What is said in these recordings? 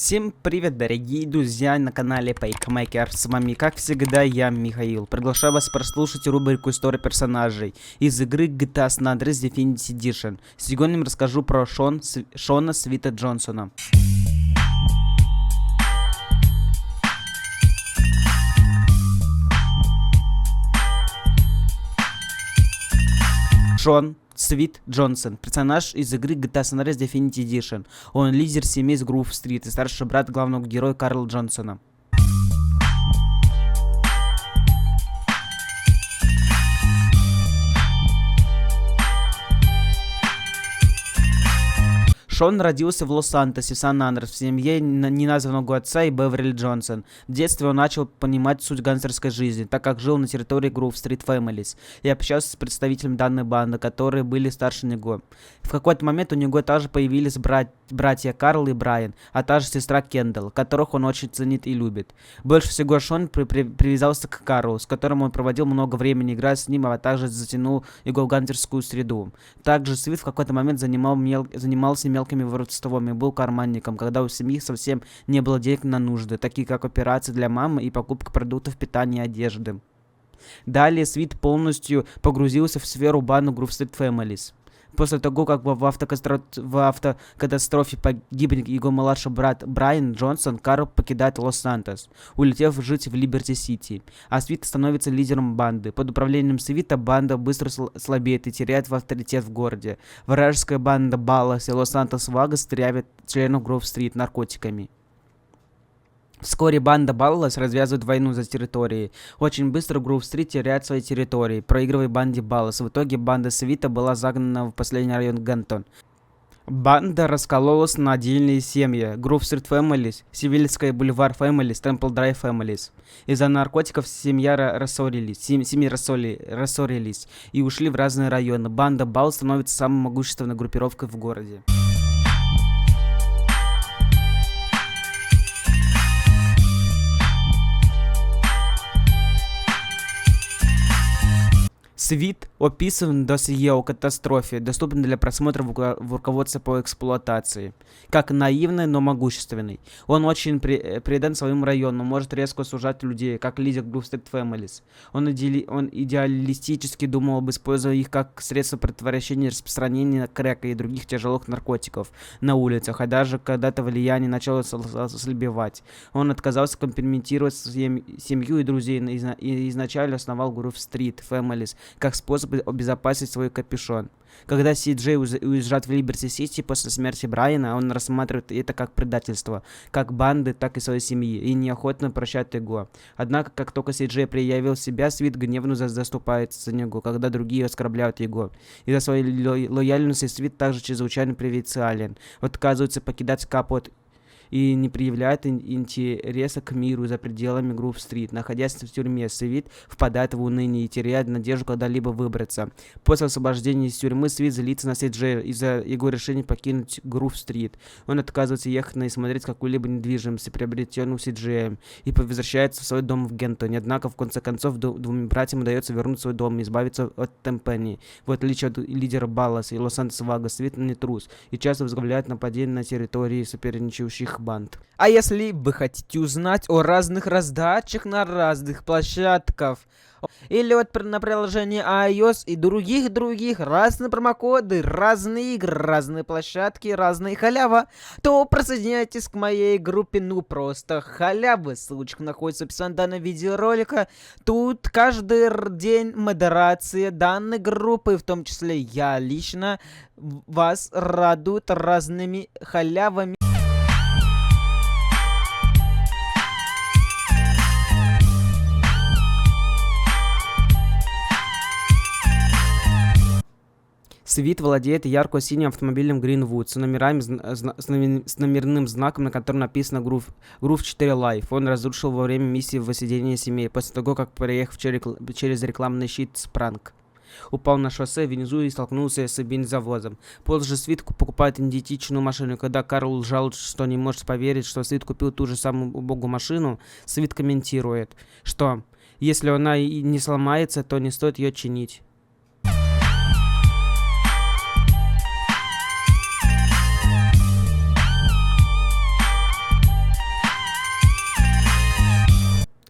Всем привет, дорогие друзья, на канале Paymaker. С вами, как всегда, я, Михаил. Приглашаю вас прослушать рубрику «История персонажей» из игры GTA San Andreas Definitive Edition. Сегодня расскажу про Шона Свита Джонсона. Шон Свит Джонсон, персонаж из игры GTA San Andreas Definitive Edition. Он лидер семьи с Grove Street и старший брат главного героя Карла Джонсона. Шон родился в Лос-Сантосе, в Сан-Андрес, в семье неназванного отца и Беверли Джонсон. В детстве он начал понимать суть гангстерской жизни, так как жил на территории Grove Street Families и общался с представителями данной банды, которые были старше него. В какой-то момент у него также появились братья Карл и Брайан, а также сестра Кендалл, которых он очень ценит и любит. Больше всего Шон привязался к Карлу, с которым он проводил много времени, играя с ним, а также затянул его в гангстерскую среду. Также Свит в какой-то момент занимался мелкими воровством и был карманником, когда у семьи совсем не было денег на нужды, такие как операции для мамы и покупка продуктов питания и одежды. Далее Свит полностью погрузился в сферу банды Grove Street Families. После того, как в автокатастрофе погибнет его младший брат Брайан Джонсон, Карл покидает Лос-Сантос, улетев жить в Либерти-Сити, а Свит становится лидером банды. Под управлением Свита банда быстро слабеет и теряет авторитет в городе. Вражеская банда Баллас и Лос-Сантос Вагас травят членов Grove Street наркотиками. Вскоре банда Баллас развязывает войну за территории. Очень быстро Grove Street теряет свои территории, проигрывая банде Баллас. В итоге банда Свита была загнана в последний район Гентон. Банда раскололась на отдельные семьи: Grove Street Families, Севильская Бульвар Families, Temple Drive Families. Из-за наркотиков семьи рассорились и ушли в разные районы. Банда Баллас становится самой могущественной группировкой в городе. Свит описан в досье о катастрофе, доступен для просмотра в руководстве по эксплуатации. Как наивный, но могущественный. Он очень предан своему району, может резко сужать людей, как лидер Grove Street Families. Он идеалистически думал об использовании их как средство предотвращения распространения крэка и других тяжелых наркотиков на улицах, а даже когда-то влияние начало ослабевать. Он отказался компрометировать семью и друзей и изначально основал Grove Street Families как способ обезопасить свой капюшон. Когда Си-Джей уезжает в Либерти-Сити после смерти Брайана, он рассматривает это как предательство, как банды, так и своей семьи, и неохотно прощает его. Однако, как только Си-Джей проявил себя, Свит гневно заступается за него, когда другие оскорбляют его. Из-за своей лояльности Свит также чрезвычайно провинциален, отказывается покидать Капот и не проявляет интереса к миру за пределами Grove Street. Находясь в тюрьме, Свит впадает в уныние и теряет надежду когда-либо выбраться. После освобождения из тюрьмы Свит злится на Си-Джея из-за его решения покинуть Grove Street. Он отказывается ехать и смотреть какую-либо недвижимость, приобретенную Си-Джеем, и возвращается в свой дом в Гентоне. Однако, в конце концов, двум братьям удается вернуть свой дом и избавиться от Темпени. В отличие от лидера Балласа и Лос-Сантос Вагас, Свит не трус и часто возглавляет нападения на территории соперничающих банд. А если вы хотите узнать о разных раздачах на разных площадках, или вот на приложении iOS и других разные промокоды, разные игры, разные площадки, разные халява, то присоединяйтесь к моей группе «Ну просто халявы». Ссылочка находится в описании данного видеоролика. Тут каждый день модерация данной группы, в том числе я лично, вас радует разными халявами. Свит владеет ярко-синим автомобилем Greenwood с номерным знаком, на котором написано Grove 4 Life. Он разрушил во время миссии воссоединения семей, после того, как, проехав через рекламный щит Спранг, упал на шоссе внизу и столкнулся с бензовозом. Позже Свит покупает идентичную машину. Когда Карл жалуется, что не может поверить, что Свит купил ту же самую убогую машину, Свит комментирует, что если она и не сломается, то не стоит ее чинить.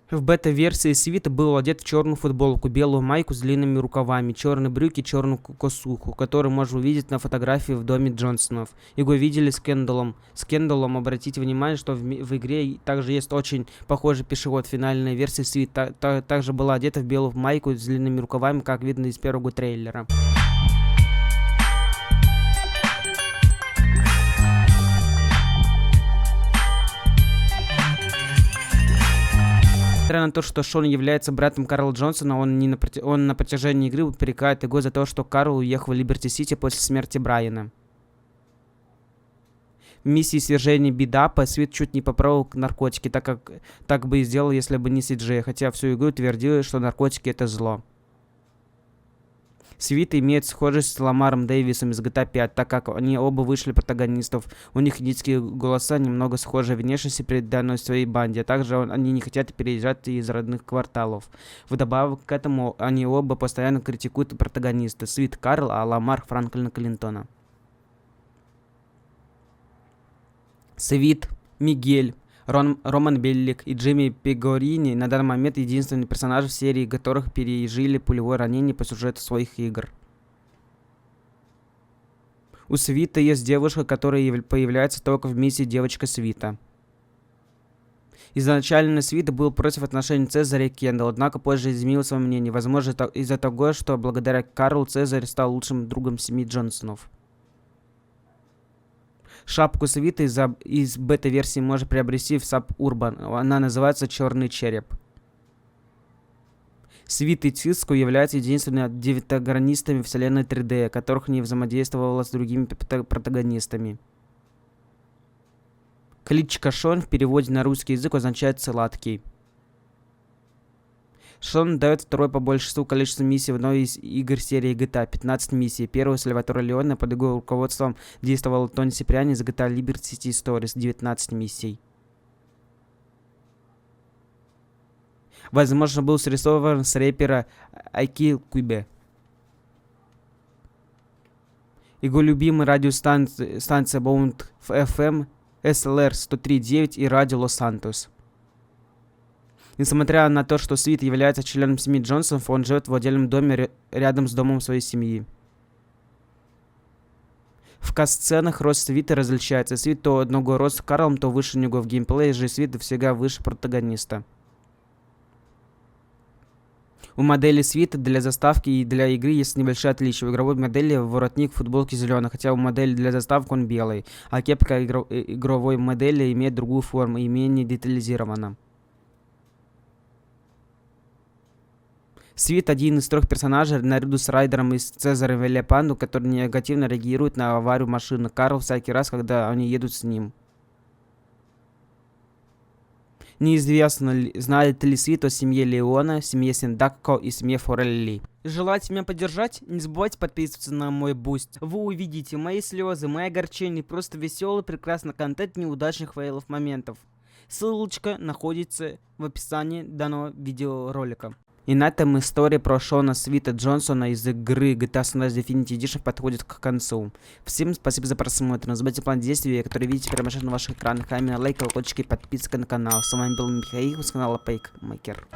В бета-версии Свита был одет в черную футболку, белую майку с длинными рукавами, черные брюки, черную косуху, которую можно увидеть на фотографии в доме Джонсонов. Его видели с Кендаллом. С Кендаллом, обратите внимание, что в игре также есть очень похожий пешеход. Финальная версия Свита также была одета в белую майку с длинными рукавами, как видно из первого трейлера. Несмотря на то, что Шон является братом Карла Джонсона, он на протяжении игры упрекает его за то, что Карл уехал в Либерти-Сити после смерти Брайана. В миссии свержения Бидапа Свит чуть не попробовал наркотики, так бы и сделал, если бы не Си-Джей, хотя всю игру твердил, что наркотики — это зло. Свит имеет схожесть с Ламаром Дэвисом из GTA 5, так как они оба вышли протагонистов. У них низкие голоса, немного схожие внешности переданной своей банде, а также они не хотят переезжать из родных кварталов. Вдобавок к этому, они оба постоянно критикуют протагониста. Свит Карл, а Ламар Франклина Клинтона. Свит, Мигель, Роман Беллик и Джимми Пегорини на данный момент единственные персонажи в серии, которых пережили пулевое ранение по сюжету своих игр. У Свита есть девушка, которая появляется только в миссии «Девочка Свита». Изначально Свит был против отношений Цезаря и Кендалла, однако позже изменил свое мнение, возможно из-за того, что благодаря Карлу Цезарь стал лучшим другом семьи Джонсонов. Шапку Свита из бета-версии можно приобрести в Suburban. Она называется «Черный череп». Свит и Циско являются единственными девятогранистами вселенной 3D, которых не взаимодействовала с другими протагонистами. Кличка Шон в переводе на русский язык означает «сладкий». Шон дает второй по большинству количеству миссий в одной из игр серии GTA, 15 миссий. Первую Сальваторе Леоне под его руководством действовал Тони Сиприани из GTA Liberty City Stories, 19 миссий. Возможно, был срисован с рэпера Айки Кубе. Его любимые радиостанции Боунд FM, SLR 103.9 и радио Лос-Сантос. Несмотря на то, что Свит является членом семьи Джонсонов, он живет в отдельном доме рядом с домом своей семьи. В кат-сценах рост Свита различается. Свит то одного роста с Карлом, то выше него. В геймплее же Свит всегда выше протагониста. У модели Свита для заставки и для игры есть небольшие отличия. У игровой модели воротник футболки зеленый, хотя у модели для заставки он белый, а кепка игровой модели имеет другую форму и менее детализирована. Свит — один из трех персонажей, наряду с Райдером и с Цезарем Велепанду, который негативно реагирует на аварию машины Карл всякий раз, когда они едут с ним. Неизвестно, знает ли Свит о семье Леона, семье Синдакко и семье Форелли. Желаете меня поддержать? Не забывайте подписываться на мой буст. Вы увидите мои слезы, мои огорчения, просто веселый, прекрасный контент неудачных фейлов моментов. Ссылочка находится в описании данного видеоролика. И на этом история про Шона Свита Джонсона из игры GTA San Andreas Definitive Edition подходит к концу. Всем спасибо за просмотр. Не забывайте план действий, которые видите прямо сейчас на ваших экранах. А именно лайк, колокольчики, подписка на канал. С вами был Михаил с канала Пейкмейкер.